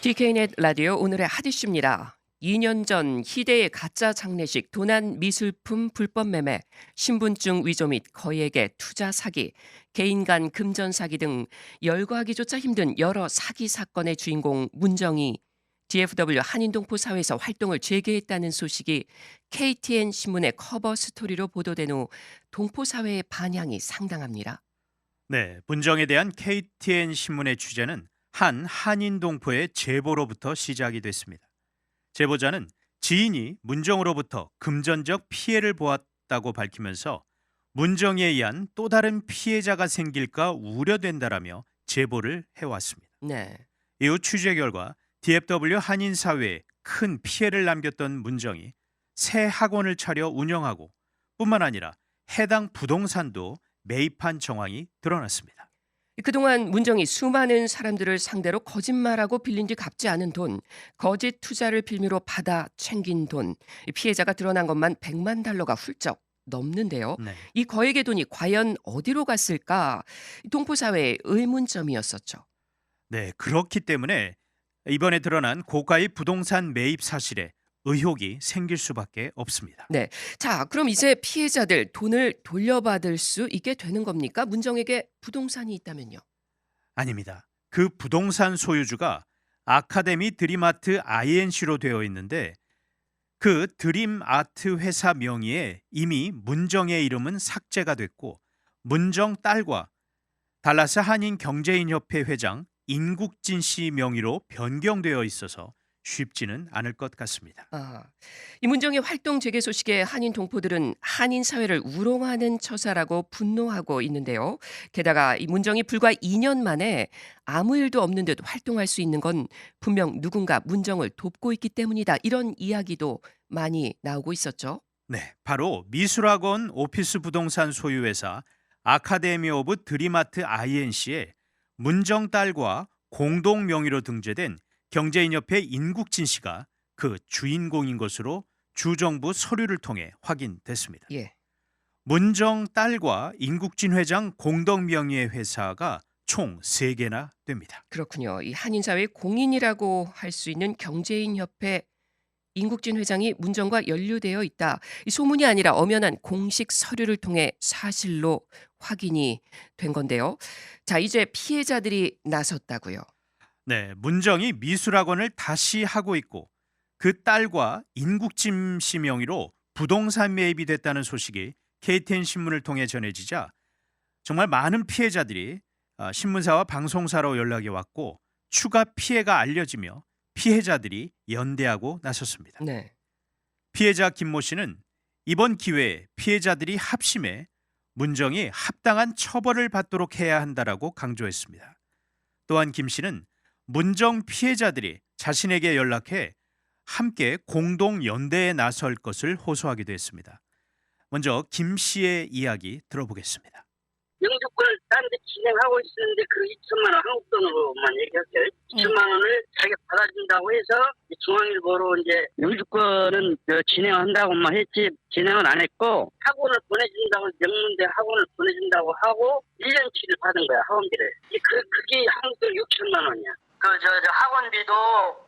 TK넷 라디오 오늘의 핫이슈입니다. 2년 전 희대의 가짜 장례식, 도난 미술품 불법 매매, 신분증 위조 및 거액의 투자 사기, 개인 간 금전 사기 등 열거하기조차 힘든 여러 사기 사건의 주인공 문정이 DFW 한인동포 사회에서 활동을 재개했다는 소식이 KTN 신문의 커버 스토리로 보도된 후 동포 사회의 반향이 상당합니다. 네, 문정에 대한 KTN 신문의 취재는 한 한인 동포의 제보로부터 시작이 됐습니다. 제보자는 지인이 문정으로부터 금전적 피해를 보았다고 밝히면서 문정에 의한 또 다른 피해자가 생길까 우려된다라며 제보를 해왔습니다. 네. 이후 취재 결과 DFW 한인 사회에 큰 피해를 남겼던 문정이 새 학원을 차려 운영하고 뿐만 아니라 해당 부동산도 매입한 정황이 드러났습니다. 그동안 문정이 수많은 사람들을 상대로 거짓말하고 빌린 뒤 갚지 않은 돈, 거짓 투자를 빌미로 받아 챙긴 돈, 피해자가 드러난 것만 100만 달러가 훌쩍 넘는데요. 네. 이 거액의 돈이 과연 어디로 갔을까? 동포 사회의 의문점이었었죠. 네, 그렇기 때문에 이번에 드러난 고가의 부동산 매입 사실에 의혹이 생길 수밖에 없습니다. 네. 자, 그럼 이제 피해자들 돈을 돌려받을 수 있게 되는 겁니까? 문정에게 부동산이 있다면요. 아닙니다. 그 부동산 소유주가 아카데미 드림아트 INC로 되어 있는데 그 드림아트 회사 명의에 이미 문정의 이름은 삭제가 됐고 문정 딸과 달라스 한인 경제인협회 회장 인국진 씨 명의로 변경되어 있어서 쉽지는 않을 것 같습니다. 이 문정의 활동 재개 소식에 한인 동포들은 한인 사회를 우롱하는 처사라고 분노하고 있는데요. 게다가 이 문정이 불과 2년 만에 아무 일도 없는 듯 활동할 수 있는 건 분명 누군가 문정을 돕고 있기 때문이다. 이런 이야기도 많이 나오고 있었죠. 네, 바로 미술학원 오피스 부동산 소유회사 아카데미 오브 드림아트 INC에 문정 딸과 공동 명의로 등재된 경제인협회 인국진 씨가 그 주인공인 것으로 주정부 서류를 통해 확인됐습니다. 예. 문정 딸과 인국진 회장 공동 명의의 회사가 총 3개나 됩니다. 그렇군요. 이 한인 사회 공인이라고 할 수 있는 경제인협회 인국진 회장이 문정과 연루되어 있다. 이 소문이 아니라 엄연한 공식 서류를 통해 사실로 확인이 된 건데요. 자, 이제 피해자들이 나섰다고요. 네, 문정이 미술학원을 다시 하고 있고 그 딸과 인국진 씨 명의로 부동산 매입이 됐다는 소식이 KTN 신문을 통해 전해지자 정말 많은 피해자들이 신문사와 방송사로 연락이 왔고 추가 피해가 알려지며 피해자들이 연대하고 나섰습니다. 네. 피해자 김모 씨는 이번 기회에 피해자들이 합심해 문정이 합당한 처벌을 받도록 해야 한다라고 강조했습니다. 또한 김 씨는 문정 피해자들이 자신에게 연락해 함께 공동 연대에 나설 것을 호소하기도 했습니다. 먼저 김 씨의 이야기 들어보겠습니다. 영주권을 딴 데 진행하고 있었는데 그 2천만 원 한국 돈으로만 얘기할게요. 2천만 원을 자기가 받아준다고 해서 중앙일보로 이제 영주권은 진행한다고만 했지 진행은 안 했고 학원을 보내준다고 명문대 학원을 보내준다고 하고 1년치를 받은 거야 학원비를. 그게 한국 돈 6천만 원이야. 학원비도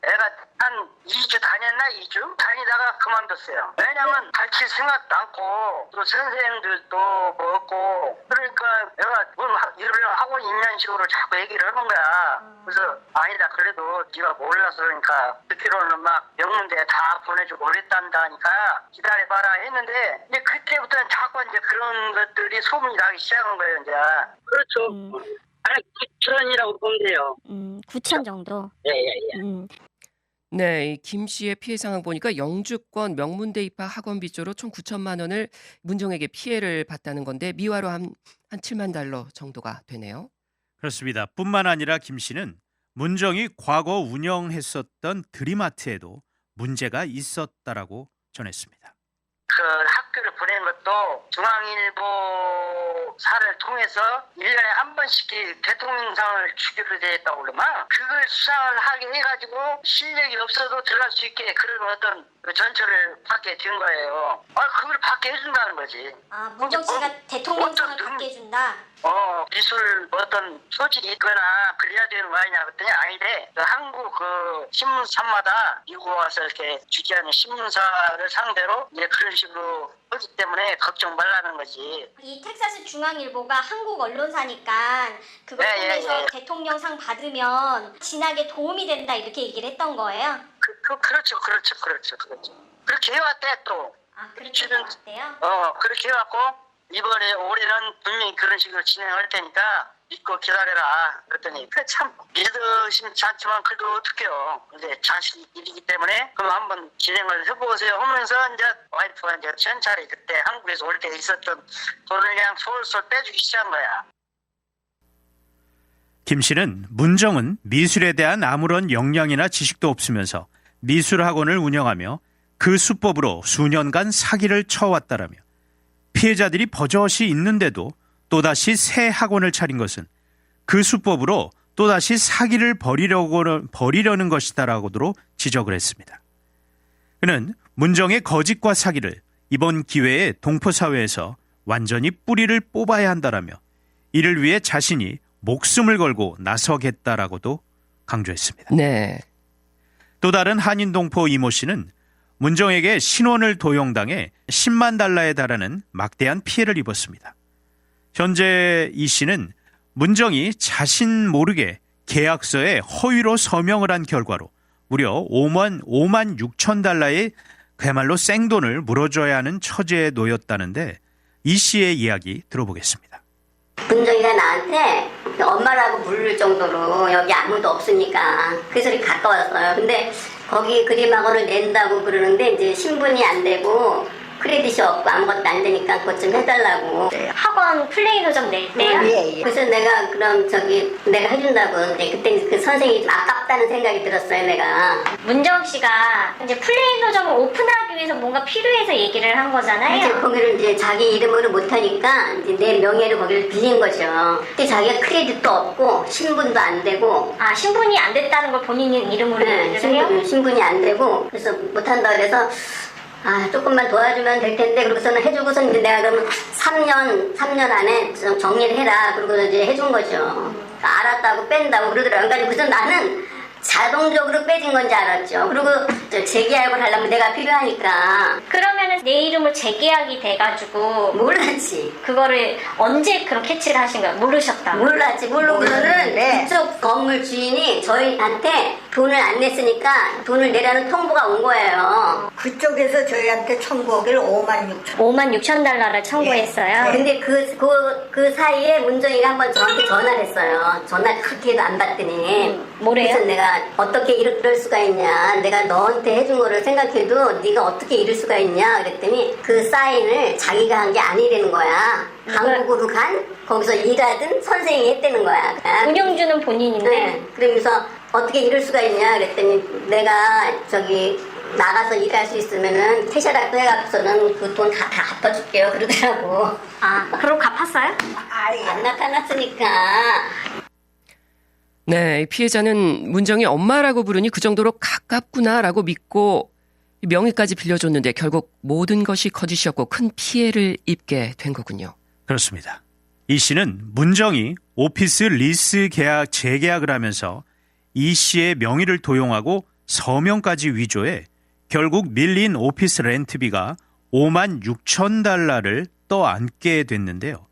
애가 한 2주 다녔나 2주? 다니다가 그만뒀어요. 왜냐면 가르칠 생각도 않고 또 선생님들도 뭐 없고 그러니까 내가 일을 학원 있는 식으로 자꾸 얘기를 하는 거야. 그래서 아니다 그래도 네가 몰라서 그러니까 듣기로는 막 명문대 다 보내주고 그랬단다 하니까 기다려봐라 했는데 이제 그때부터는 자꾸 이제 그런 것들이 소문이 나기 시작한 거예요 이제. 그렇죠. 아니 9천이라고 보면 돼요. 9천 정도. 예. 네, 김 씨의 피해 상황 보니까 영주권 명문대 입학 학원비 조로 총 9천만 원을 문정에게 피해를 봤다는 건데 미화로 한 7만 달러 정도가 되네요. 그렇습니다. 뿐만 아니라 김 씨는 문정이 과거 운영했었던 드림아트에도 문제가 있었다라고 전했습니다. 그 학교를 보낸 것도 중앙일보사를 통해서 1년에 한 번씩 대통령상을 주기로 되어 있다고 그러면 그걸 수상을 하게 해가지고 실력이 없어도 들어갈 수 있게 그런 어떤 전철을 받게 된 거예요. 그걸 받게 해준다는 거지. 문정 씨가 대통령상을 어떤 받게 해준다. 된다. 미술 어떤 소질이 있거나 그래야 되는 거 아니냐 그랬더니 아니래. 그 한국 그 신문사마다 미국 와서 이렇게 주재하는 신문사를 상대로 이제 그런 식으로 하기 때문에 걱정 말라는 거지. 이 텍사스 중앙일보가 한국 언론사니까 그걸 예, 통해서 예. 대통령상 받으면 진학에 도움이 된다 이렇게 얘기를 했던 거예요. 그렇죠. 그렇게 해왔대 또. 그렇게 지금, 나왔대요? 그렇게 해왔고 이번에 올해는 분명히 그런 식으로 진행할 테니까 믿고 기다려라. 그랬더니 참 믿으심치 않지만 그래도 어떡해요. 이제 자식 일이기 때문에 그럼 한번 진행을 해보세요 하면서 이제 와이프가 이제 천천히 그때 한국에서 올 때 있었던 돈을 그냥 솔솔 빼주기 시작한 거야. 김 씨는 문정은 미술에 대한 아무런 역량이나 지식도 없으면서 미술학원을 운영하며 그 수법으로 수년간 사기를 쳐왔다라며 피해자들이 버젓이 있는데도 또다시 새 학원을 차린 것은 그 수법으로 또다시 사기를 벌이려는 것이다라고도 지적을 했습니다. 그는 문정의 거짓과 사기를 이번 기회에 동포사회에서 완전히 뿌리를 뽑아야 한다라며 이를 위해 자신이 목숨을 걸고 나서겠다라고도 강조했습니다. 네. 또 다른 한인 동포 이모 씨는 문정에게 신원을 도용당해 10만 달러에 달하는 막대한 피해를 입었습니다. 현재 이 씨는 문정이 자신 모르게 계약서에 허위로 서명을 한 결과로 무려 5만 6천 달러의 그야말로 생돈을 물어줘야 하는 처지에 놓였다는데 이 씨의 이야기 들어보겠습니다. 문정이가 나한테 엄마라고 부를 정도로 여기 아무도 없으니까 그 소리 가까웠어요. 근데 거기 그림학원을 낸다고 그러는데 이제 신분이 안 되고 크레딧이 없고 아무것도 안 되니까 그것 좀 해달라고. 학원 플레이도 좀 낼때요? 예. 그래서 내가 그럼 내가 해준다고. 그때 그 선생님이 좀 아깝다는 생각이 들었어요, 내가. 문정 씨가 이제 플레이도점을 오픈하기 위해서 뭔가 필요해서 얘기를 한 거잖아요. 이제 거기를 이제 자기 이름으로 못하니까 이제 내 명예로 거기를 빌린 거죠. 근데 자기가 크레딧도 없고 신분도 안 되고. 신분이 안 됐다는 걸 본인 이름으로 얘기를 해요? 신분이 안 되고 그래서 못한다 그래서 조금만 도와주면 될 텐데 그러고서는 해주고서 이제 내가 그러면 3년 안에 정리를 해라 그러고 이제 해준 거죠. 알았다고 뺀다고 그러더라고요. 그러니까 그래서 나는 자동적으로 빼진 건지 알았죠. 그리고 재계약을 하려면 내가 필요하니까. 그러면은 내 이름을 재계약이 돼가지고 몰랐지. 그거를 언제 그런 캐치를 하신 거예요? 모르셨다고? 몰랐지. 모르고서는 이쪽 건물 주인이 저희한테 돈을 안 냈으니까 돈을 내라는 통보가 온 거예요. 그쪽에서 저희한테 청구하기를 5만 6천 달러를 청구했어요. 근데 그 사이에 문정이가 한번 저한테 전화를 했어요. 전화 그렇게 해도 안 받더니. 뭐래요? 그래서 내가 어떻게 이럴 수가 있냐. 내가 너한테 해준 거를 생각해도 네가 어떻게 이럴 수가 있냐. 그랬더니 그 사인을 자기가 한 게 아니라는 거야. 한국으로 간 거기서 일하던 선생님이 했다는 거야. 운영주는 본인인데. 네. 그러면서 어떻게 이럴 수가 있냐. 그랬더니 내가 나가서 일할 수 있으면은 캐셔라도 해갖고서는 그 돈 다 갚아줄게요. 그러더라고. 그럼 갚았어요? 안 나타났으니까. 네, 피해자는 문정이 엄마라고 부르니 그 정도로 가깝구나라고 믿고 명의까지 빌려줬는데 결국 모든 것이 거짓이었고 큰 피해를 입게 된 거군요. 그렇습니다. 이 씨는 문정이 오피스 리스 계약 재계약을 하면서 이 씨의 명의를 도용하고 서명까지 위조해 결국 밀린 오피스 렌트비가 5만 6천 달러를 떠안게 됐는데요.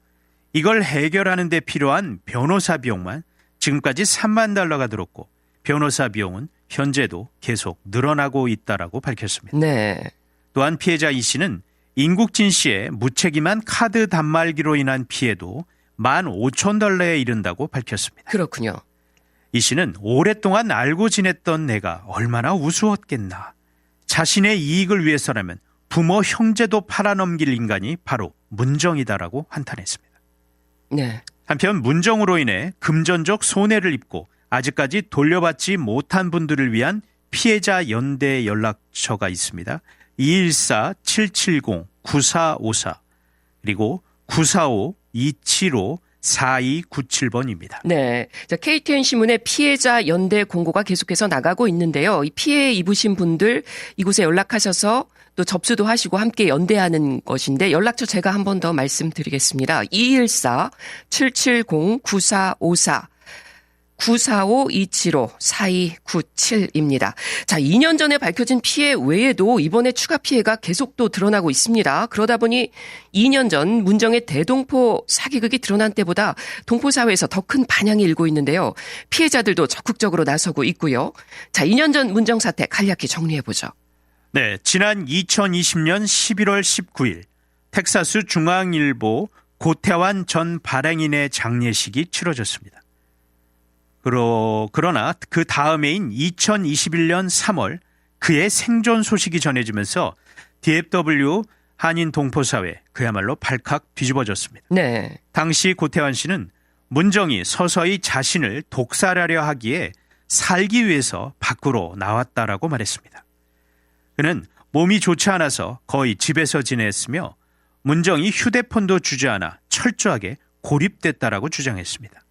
이걸 해결하는 데 필요한 변호사 비용만 지금까지 3만 달러가 들었고 변호사 비용은 현재도 계속 늘어나고 있다라고 밝혔습니다. 네. 또한 피해자 이 씨는 인국진 씨의 무책임한 카드 단말기로 인한 피해도 15,000달러에 이른다고 밝혔습니다. 그렇군요. 이 씨는 오랫동안 알고 지냈던 내가 얼마나 우스웠겠나. 자신의 이익을 위해서라면 부모 형제도 팔아넘길 인간이 바로 문정이다라고 한탄했습니다. 네. 한편 문정으로 인해 금전적 손해를 입고 아직까지 돌려받지 못한 분들을 위한 피해자 연대 연락처가 있습니다. 214-770-9454 그리고 945-275-4297번입니다. 네. 자, KTN 신문의 피해자 연대 공고가 계속해서 나가고 있는데요. 이 피해 입으신 분들 이곳에 연락하셔서 또 접수도 하시고 함께 연대하는 것인데 연락처 제가 한 번 더 말씀드리겠습니다. 214-770-9454 945-275-4297입니다. 자, 2년 전에 밝혀진 피해 외에도 이번에 추가 피해가 계속 또 드러나고 있습니다. 그러다 보니 2년 전 문정의 대동포 사기극이 드러난 때보다 동포사회에서 더 큰 반향이 일고 있는데요. 피해자들도 적극적으로 나서고 있고요. 자, 2년 전 문정 사태 간략히 정리해보죠. 네, 지난 2020년 11월 19일 텍사스 중앙일보 고태환 전 발행인의 장례식이 치러졌습니다. 그러나 그 다음해인 2021년 3월 그의 생존 소식이 전해지면서 DFW 한인 동포사회 그야말로 발칵 뒤집어졌습니다. 네. 당시 고태환 씨는 문정이 서서히 자신을 독살하려 하기에 살기 위해서 밖으로 나왔다라고 말했습니다. 그는 몸이 좋지 않아서 거의 집에서 지냈으며 문정이 휴대폰도 주지 않아 철저하게 고립됐다라고 주장했습니다.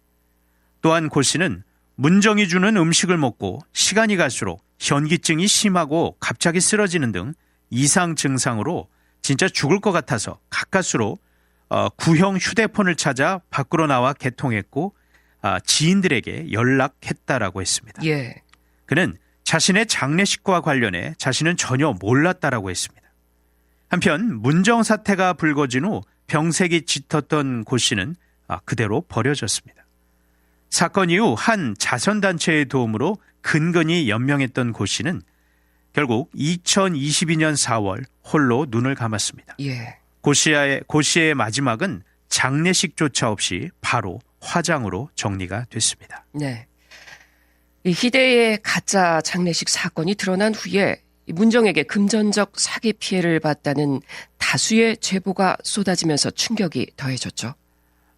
또한 고 씨는 문정이 주는 음식을 먹고 시간이 갈수록 현기증이 심하고 갑자기 쓰러지는 등 이상 증상으로 진짜 죽을 것 같아서 가까스로 구형 휴대폰을 찾아 밖으로 나와 개통했고 지인들에게 연락했다라고 했습니다. 예. 그는 자신의 장례식과 관련해 자신은 전혀 몰랐다라고 했습니다. 한편 문정 사태가 불거진 후 병색이 짙었던 고 씨는 그대로 버려졌습니다. 사건 이후 한 자선단체의 도움으로 근근히 연명했던 고 씨는 결국 2022년 4월 홀로 눈을 감았습니다. 예. 고 씨의 마지막은 장례식조차 없이 바로 화장으로 정리가 됐습니다. 네. 이 희대의 가짜 장례식 사건이 드러난 후에 문정에게 금전적 사기 피해를 봤다는 다수의 제보가 쏟아지면서 충격이 더해졌죠.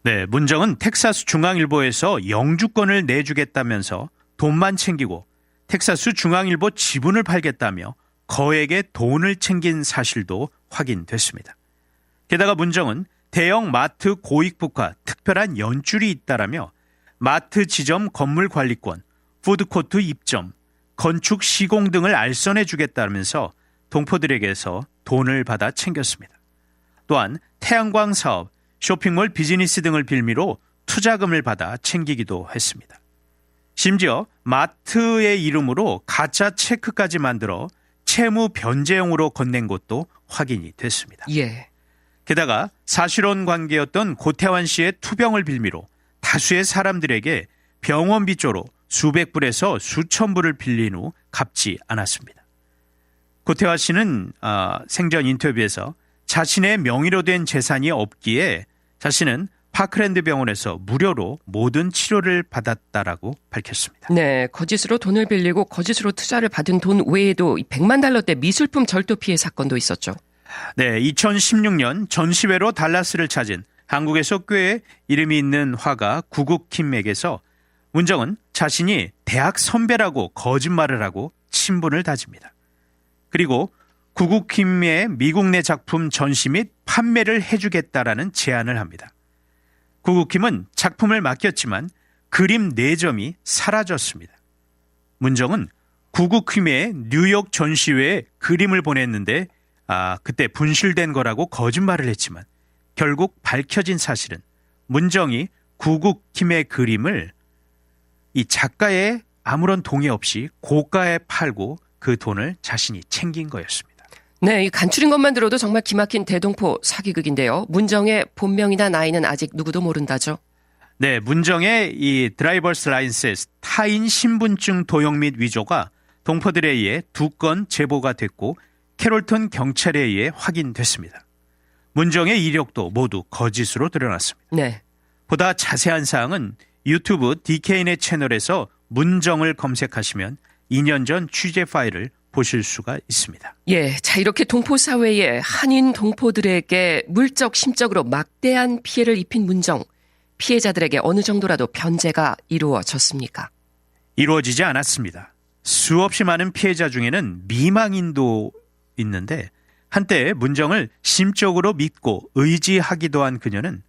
네, 문정은 텍사스 중앙일보에서 영주권을 내주겠다면서 돈만 챙기고 텍사스 중앙일보 지분을 팔겠다며 거액의 돈을 챙긴 사실도 확인됐습니다. 게다가 문정은 대형 마트 고익부과 특별한 연줄이 있다라며 마트 지점 건물 관리권, 푸드코트 입점, 건축 시공 등을 알선해 주겠다면서 동포들에게서 돈을 받아 챙겼습니다. 또한 태양광 사업, 쇼핑몰 비즈니스 등을 빌미로 투자금을 받아 챙기기도 했습니다. 심지어 마트의 이름으로 가짜 체크까지 만들어 채무 변제용으로 건넨 것도 확인이 됐습니다. 예. 게다가 사실혼 관계였던 고태환 씨의 투병을 빌미로 다수의 사람들에게 병원비 조로 수백 불에서 수천 불을 빌린 후 갚지 않았습니다. 고태환 씨는 생전 인터뷰에서 자신의 명의로 된 재산이 없기에 자신은 파크랜드 병원에서 무료로 모든 치료를 받았다라고 밝혔습니다. 네, 거짓으로 돈을 빌리고 거짓으로 투자를 받은 돈 외에도 100만 달러대 미술품 절도 피해 사건도 있었죠. 네, 2016년 전시회로 달라스를 찾은 한국에서 꽤 이름이 있는 화가 구국킴에게서 문정은 자신이 대학 선배라고 거짓말을 하고 친분을 다집니다. 그리고 구국킴의 미국 내 작품 전시 및 판매를 해주겠다라는 제안을 합니다. 구국킴은 작품을 맡겼지만 그림 4점이 사라졌습니다. 문정은 구국킴의 뉴욕 전시회에 그림을 보냈는데 그때 분실된 거라고 거짓말을 했지만 결국 밝혀진 사실은 문정이 구국킴의 그림을 이 작가의 아무런 동의 없이 고가에 팔고 그 돈을 자신이 챙긴 거였습니다. 네, 이 간추린 것만 들어도 정말 기막힌 대동포 사기극인데요. 문정의 본명이나 나이는 아직 누구도 모른다죠. 네, 문정의 이 드라이버스 라이센스 타인 신분증 도용 및 위조가 동포들에 의해 2건 제보가 됐고 캐롤턴 경찰에 의해 확인됐습니다. 문정의 이력도 모두 거짓으로 드러났습니다. 네. 보다 자세한 사항은 유튜브 DKN의 채널에서 문정을 검색하시면 2년 전 취재 파일을 보실 수가 있습니다. 예, 자 이렇게 동포 사회에 한인 동포들에게 물적 심적으로 막대한 피해를 입힌 문정. 피해자들에게 어느 정도라도 변제가 이루어졌습니까? 이루어지지 않았습니다. 수없이 많은 피해자 중에는 미망인도 있는데 한때 문정을 심적으로 믿고 의지하기도 한 그녀는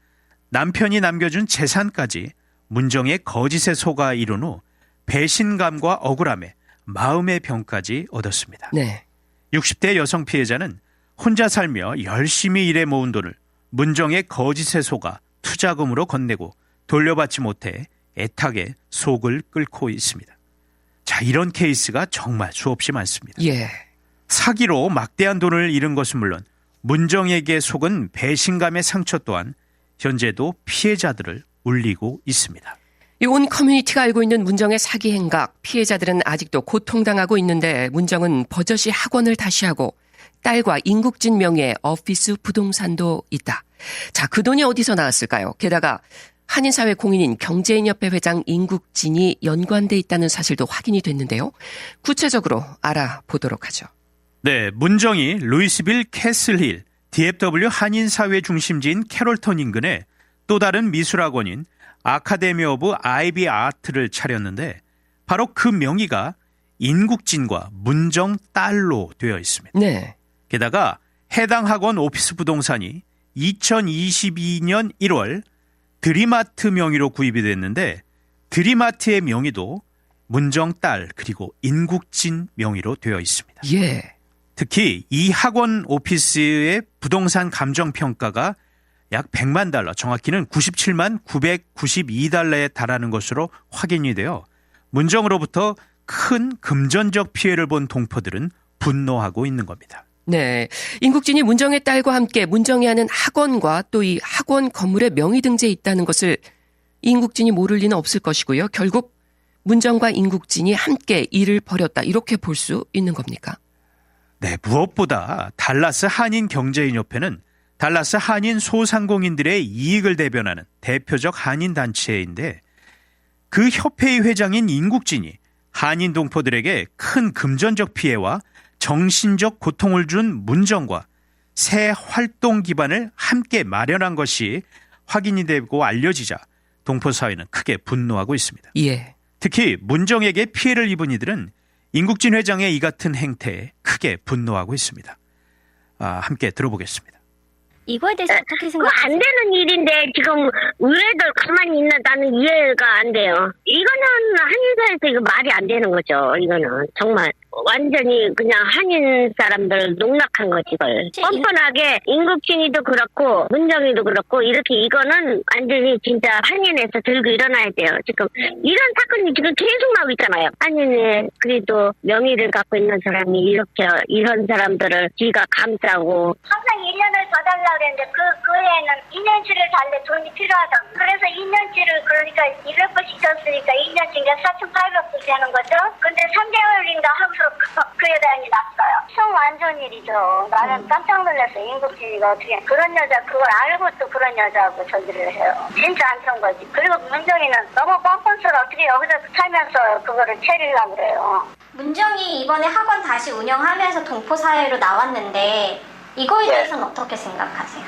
남편이 남겨준 재산까지 문정의 거짓에 속아 이룬 후 배신감과 억울함에 마음의 병까지 얻었습니다. 네. 60대 여성 피해자는 혼자 살며 열심히 일해 모은 돈을 문정의 거짓에 속아 투자금으로 건네고 돌려받지 못해 애타게 속을 끓고 있습니다. 자, 이런 케이스가 정말 수없이 많습니다. 예. 사기로 막대한 돈을 잃은 것은 물론 문정에게 속은 배신감의 상처 또한 현재도 피해자들을 울리고 있습니다. 이 온 커뮤니티가 알고 있는 문정의 사기 행각, 피해자들은 아직도 고통당하고 있는데 문정은 버젓이 학원을 다시 하고 딸과 인국진 명의의 오피스 부동산도 있다. 자, 그 돈이 어디서 나왔을까요? 게다가 한인사회 공인인 경제인협회 회장 인국진이 연관돼 있다는 사실도 확인이 됐는데요. 구체적으로 알아보도록 하죠. 네, 문정이 루이스빌 캐슬힐 DFW 한인사회 중심지인 캐롤턴 인근에 또 다른 미술학원인 아카데미 오브 아이비 아트를 차렸는데 바로 그 명의가 인국진과 문정 딸로 되어 있습니다. 네. 게다가 해당 학원 오피스 부동산이 2022년 1월 드림아트 명의로 구입이 됐는데 드림아트의 명의도 문정 딸 그리고 인국진 명의로 되어 있습니다. 예. 특히 이 학원 오피스의 부동산 감정평가가 약 100만 달러, 정확히는 97만 992달러에 달하는 것으로 확인이 되어 문정으로부터 큰 금전적 피해를 본 동포들은 분노하고 있는 겁니다. 네. 인국진이 문정의 딸과 함께 문정이 하는 학원과 또 이 학원 건물에 명의 등재해 있다는 것을 인국진이 모를 리는 없을 것이고요. 결국 문정과 인국진이 함께 일을 벌였다. 이렇게 볼 수 있는 겁니까? 네, 무엇보다 달라스 한인경제인협회는 달라스 한인 소상공인들의 이익을 대변하는 대표적 한인 단체인데 그 협회의 회장인 인국진이 한인 동포들에게 큰 금전적 피해와 정신적 고통을 준 문정과 새 활동 기반을 함께 마련한 것이 확인이 되고 알려지자 동포 사회는 크게 분노하고 있습니다. 예. 특히 문정에게 피해를 입은 이들은 인국진 회장의 이 같은 행태에 크게 분노하고 있습니다. 함께 들어보겠습니다. 이거에 대해서 어떻게 그거 안 생각하세요? 되는 일인데 지금 의뢰들 가만히 있나 나는 이해가 안 돼요. 이거는 한인사에서 이거 말이 안 되는 거죠. 이거는 정말 완전히 그냥 한인 사람들 농락한 거지 이걸. 뻔뻔하게 인국진이도 그렇고 문정이도 그렇고 이렇게 이거는 완전히 진짜 한인에서 들고 일어나야 돼요. 지금 이런 사건이 지금 계속 나오고 있잖아요. 한인의 그래도 명의를 갖고 있는 사람이 이렇게 이런 사람들을 지가 감싸고 항상 1년을 더 달라고 그랬는데 그 해에는 2년치를 달래 돈이 필요하다. 그래서 2년치를 그러니까 200불씩 줬으니까 2년치가 4,800불 되는 거죠. 근데 3개월인가 하고서 그 여자이 났어요. 성 완전 일이죠. 나는 깜짝 놀랐어요. 인국진이가 어떻게 그런 여자 그걸 알고 또 그런 여자하고 저기를 해요. 진짜 안 쏜 거지. 그리고 문정이는 너무 뻔뻔스러 어떻게 여기서 살면서 그거를 체리려고 그래요. 문정이 이번에 학원 다시 운영하면서 동포사회로 나왔는데 이거에 대해서는 어떻게 생각하세요?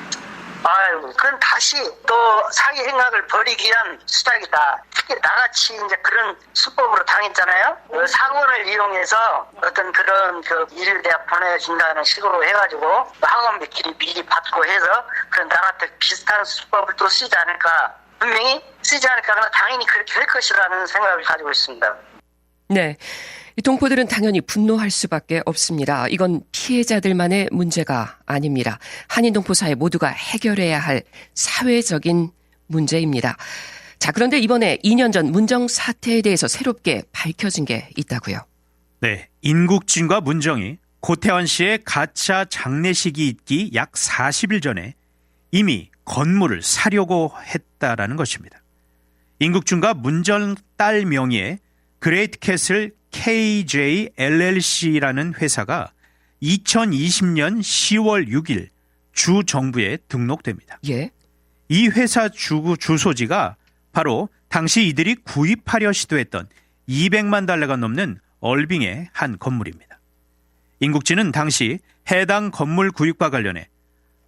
아유, 그건 다시 또 사기 행각을 벌이기 위한 수작이다. 특히 나같이 이제 그런 수법으로 당했잖아요. 그 상원을 이용해서 어떤 그런 그 일을 내가 보내준다는 식으로 해가지고 학원비끼리 미리 받고 해서 그런 나같은 비슷한 수법을 또 쓰지 않을까. 분명히 쓰지 않을까. 그러나 당연히 그렇게 할 것이라는 생각을 가지고 있습니다. 네. 이 동포들은 당연히 분노할 수밖에 없습니다. 이건 피해자들만의 문제가 아닙니다. 한인 동포 사회 모두가 해결해야 할 사회적인 문제입니다. 자, 그런데 이번에 2년 전 문정 사태에 대해서 새롭게 밝혀진 게 있다고요. 네, 인국진과 문정이 고태환 씨의 가짜 장례식이 있기 약 40일 전에 이미 건물을 사려고 했다라는 것입니다. 인국진과 문정 딸 명의의 그레이트 캐슬 KJLLC라는 회사가 2020년 10월 6일 주 정부에 등록됩니다. 예. 이 회사 주소지가 바로 당시 이들이 구입하려 시도했던 200만 달러가 넘는 얼빙의 한 건물입니다. 인국진은 당시 해당 건물 구입과 관련해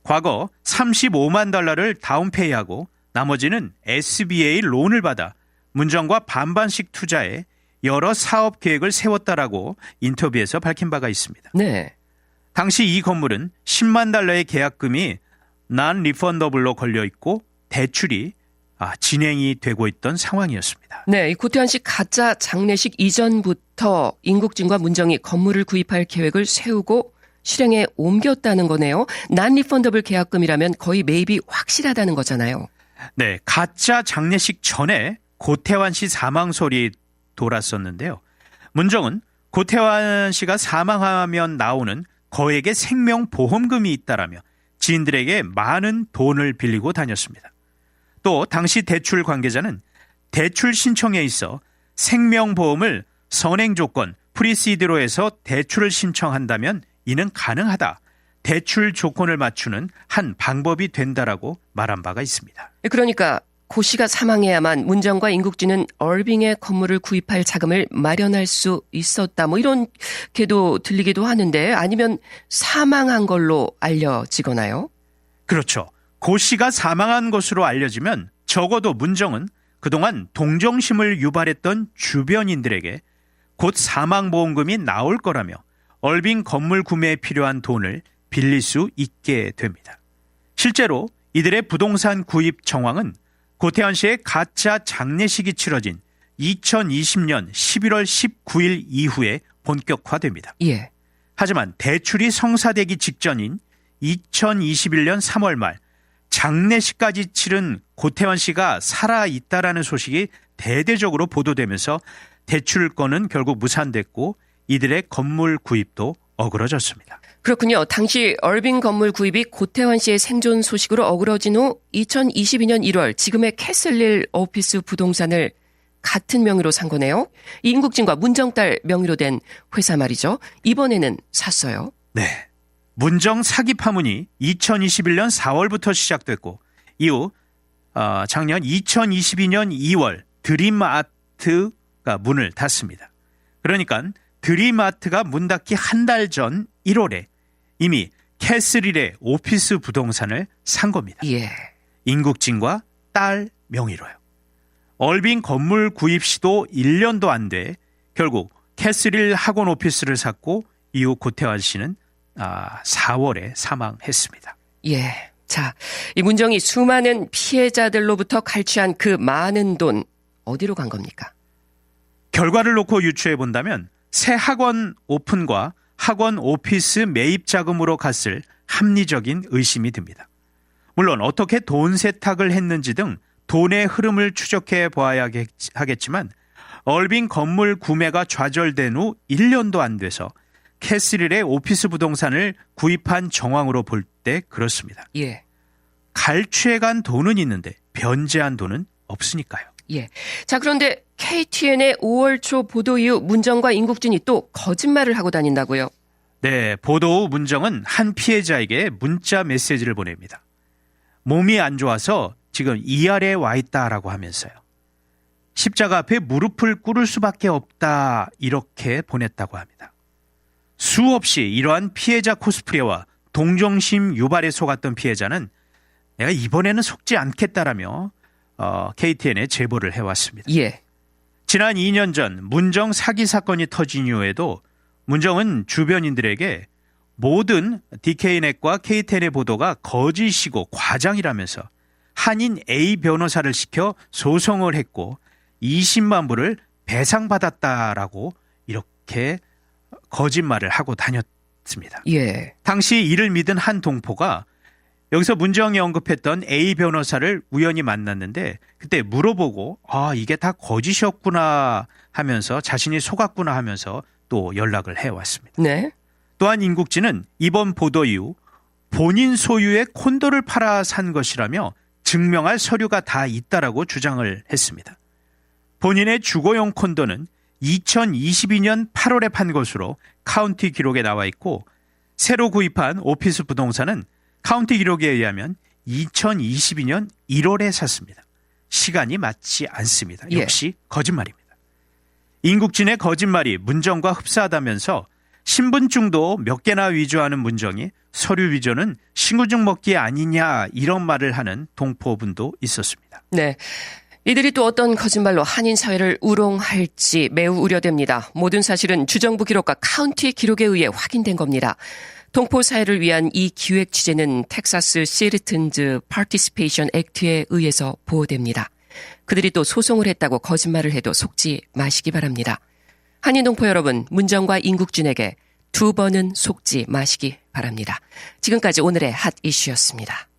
과거 35만 달러를 다운페이하고 나머지는 SBA 론을 받아 문정과 반반씩 투자해 여러 사업 계획을 세웠다라고 인터뷰에서 밝힌 바가 있습니다. 네. 당시 이 건물은 10만 달러의 계약금이 non-refundable로 걸려 있고 대출이 진행이 되고 있던 상황이었습니다. 네, 이 고태환 씨 가짜 장례식 이전부터 인국진과 문정이 건물을 구입할 계획을 세우고 실행에 옮겼다는 거네요. 난리펀더블 계약금이라면 거의 매입이 확실하다는 거잖아요. 네, 가짜 장례식 전에 고태환 씨 사망 소리 돌았었는데요. 문정은 고태환 씨가 사망하면 나오는 거액의 생명보험금이 있다라며 지인들에게 많은 돈을 빌리고 다녔습니다. 또 당시 대출 관계자는 대출 신청에 있어 생명보험을 선행조건 프리시드로 해서 대출을 신청한다면 이는 가능하다. 대출 조건을 맞추는 한 방법이 된다라고 말한 바가 있습니다. 그러니까 고 씨가 사망해야만 문정과 인국진은 얼빙의 건물을 구입할 자금을 마련할 수 있었다. 뭐 이렇게도 들리기도 하는데 아니면 사망한 걸로 알려지거나요? 그렇죠. 고 씨가 사망한 것으로 알려지면 적어도 문정은 그동안 동정심을 유발했던 주변인들에게 곧 사망보험금이 나올 거라며 얼빙 건물 구매에 필요한 돈을 빌릴 수 있게 됩니다. 실제로 이들의 부동산 구입 정황은 고태환 씨의 가짜 장례식이 치러진 2020년 11월 19일 이후에 본격화됩니다. 예. 하지만 대출이 성사되기 직전인 2021년 3월 말 장례식까지 치른 고태환 씨가 살아있다라는 소식이 대대적으로 보도되면서 대출권은 결국 무산됐고 이들의 건물 구입도 어그러졌습니다. 그렇군요. 당시 얼빙 건물 구입이 고태환 씨의 생존 소식으로 어그러진 후 2022년 1월 지금의 캐슬릴 오피스 부동산을 같은 명의로 산 거네요. 인국진과 문정딸 명의로 된 회사 말이죠. 이번에는 샀어요. 네. 문정 사기 파문이 2021년 4월부터 시작됐고 이후 작년 2022년 2월 드림아트가 문을 닫습니다. 그러니까 드림아트가 문 닫기 한 달 전 1월에 이미 캐슬힐의 오피스 부동산을 산 겁니다. 예. 인국진과 딸 명의로요. 얼빙 건물 구입 시도 1년도 안 돼 결국 캐슬힐 학원 오피스를 샀고 이후 고태환 씨는 4월에 사망했습니다. 예. 자, 이 문정이 수많은 피해자들로부터 갈취한 그 많은 돈 어디로 간 겁니까? 결과를 놓고 유추해 본다면 새 학원 오픈과 학원 오피스 매입 자금으로 갔을 합리적인 의심이 듭니다. 물론 어떻게 돈 세탁을 했는지 등 돈의 흐름을 추적해 보아야 하겠지만 얼빙 건물 구매가 좌절된 후 1년도 안 돼서 캐슬힐의 오피스 부동산을 구입한 정황으로 볼 때 그렇습니다. 예. 갈취해간 돈은 있는데 변제한 돈은 없으니까요. 예. 자, 그런데 KTN의 5월 초 보도 이후 문정과 인국진이 또 거짓말을 하고 다닌다고요? 네, 보도 후 문정은 한 피해자에게 문자 메시지를 보냅니다. 몸이 안 좋아서 지금 ER에 와 있다라고 하면서요. 십자가 앞에 무릎을 꿇을 수밖에 없다 이렇게 보냈다고 합니다. 수없이 이러한 피해자 코스프레와 동정심 유발에 속았던 피해자는 내가 이번에는 속지 않겠다라며 KTN에 제보를 해왔습니다. 예. 지난 2년 전 문정 사기 사건이 터진 이후에도 문정은 주변인들에게 모든 DK넷과 KTN의 보도가 거짓이고 과장이라면서 한인 A 변호사를 시켜 소송을 했고 20만 불을 배상받았다라고 이렇게 거짓말을 하고 다녔습니다. 예. 당시 이를 믿은 한 동포가 여기서 문정이 언급했던 A 변호사를 우연히 만났는데 그때 물어보고 이게 다 거짓이었구나 하면서 자신이 속았구나 하면서 또 연락을 해왔습니다. 네. 또한 인국진은 이번 보도 이후 본인 소유의 콘도를 팔아 산 것이라며 증명할 서류가 다 있다라고 주장을 했습니다. 본인의 주거용 콘도는 2022년 8월에 판 것으로 카운티 기록에 나와 있고 새로 구입한 오피스 부동산은 카운티 기록에 의하면 2022년 1월에 샀습니다. 시간이 맞지 않습니다. 역시 거짓말입니다. 인국진의 거짓말이 문정과 흡사하다면서 신분증도 몇 개나 위조하는 문정이 서류 위조는 신분증 먹기 아니냐 이런 말을 하는 동포분도 있었습니다. 네. 이들이 또 어떤 거짓말로 한인 사회를 우롱할지 매우 우려됩니다. 모든 사실은 주정부 기록과 카운티 기록에 의해 확인된 겁니다. 동포 사회를 위한 이 기획 취재는 텍사스 시티즌즈 파티시페이션 액트에 의해서 보호됩니다. 그들이 또 소송을 했다고 거짓말을 해도 속지 마시기 바랍니다. 한인 동포 여러분, 문정과 인국진에게 두 번은 속지 마시기 바랍니다. 지금까지 오늘의 핫 이슈였습니다.